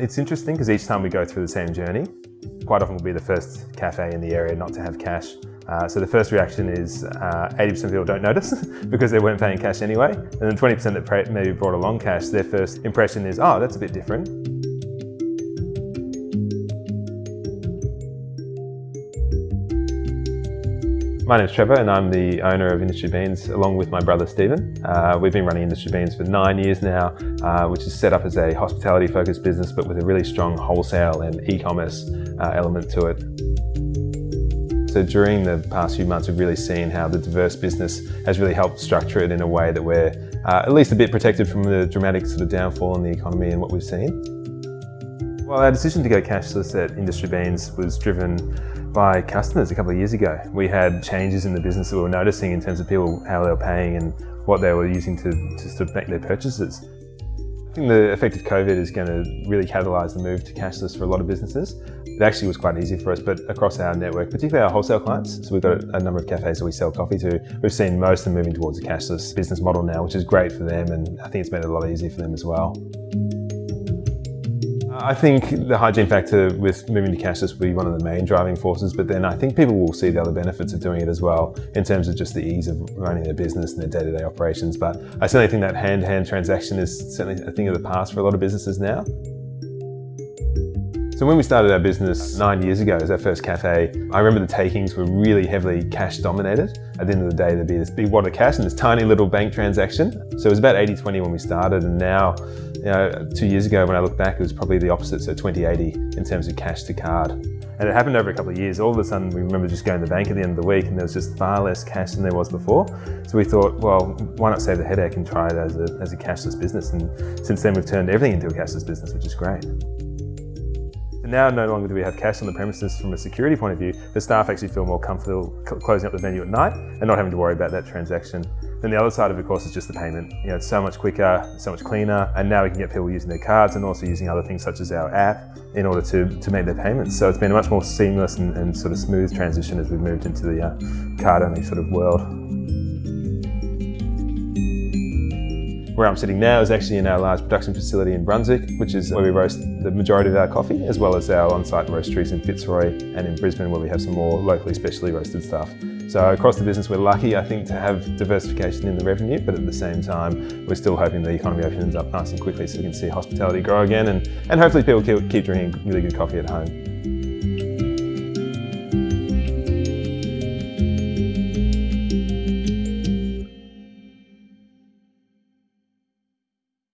It's interesting because each time we go through the same journey, quite often we'll be the first cafe in the area not to have cash. So the first reaction is 80% of people don't notice because they weren't paying cash anyway. And then 20% that maybe brought along cash, their first impression is, oh, that's a bit different. My name's Trevor and I'm the owner of Industry Beans along with my brother Stephen. We've been running Industry Beans for 9 years now, which is set up as a hospitality focused business but with a really strong wholesale and e-commerce element to it. So during the past few months we've really seen how the diverse business has really helped structure it in a way that we're at least a bit protected from the dramatic sort of downfall in the economy and what we've seen. Well, our decision to go cashless at Industry Beans was driven by customers a couple of years ago. We had changes in the business that we were noticing in terms of people, how they were paying and what they were using to sort of make their purchases. I think the effect of COVID is going to really catalyse the move to cashless for a lot of businesses. It actually was quite easy for us, but across our network, particularly our wholesale clients, so we've got a number of cafes that we sell coffee to, we've seen most of them moving towards a cashless business model now, which is great for them, and I think it's made it a lot easier for them as well. I think the hygiene factor with moving to cashless will be one of the main driving forces, but then I think people will see the other benefits of doing it as well in terms of just the ease of running their business and their day-to-day operations. But I certainly think that hand-to-hand transaction is certainly a thing of the past for a lot of businesses now. So when we started our business 9 years ago as our first cafe, I remember the takings were really heavily cash dominated. At the end of the day, there'd be this big wad of cash and this tiny little bank transaction. So it was about 80-20 when we started, and now, 2 years ago when I look back, it was probably the opposite, so 20-80 in terms of cash to card. And it happened over a couple of years. All of a sudden, we remember just going to the bank at the end of the week and there was just far less cash than there was before. So we thought, well, why not save the headache and try it as a cashless business? And since then, we've turned everything into a cashless business, which is great. And now no longer do we have cash on the premises from a security point of view. The staff actually feel more comfortable closing up the venue at night and not having to worry about that transaction. Then the other side of it, of course, is just the payment. It's so much quicker, so much cleaner, and now we can get people using their cards and also using other things such as our app in order to make their payments. So it's been a much more seamless and sort of smooth transition as we've moved into the card-only sort of world. Where I'm sitting now is actually in our large production facility in Brunswick, which is where we roast the majority of our coffee, as well as our on-site roasteries in Fitzroy and in Brisbane, where we have some more locally specially roasted stuff. So across the business, we're lucky, I think, to have diversification in the revenue, but at the same time, we're still hoping the economy opens up nice and quickly so we can see hospitality grow again and hopefully people keep drinking really good coffee at home.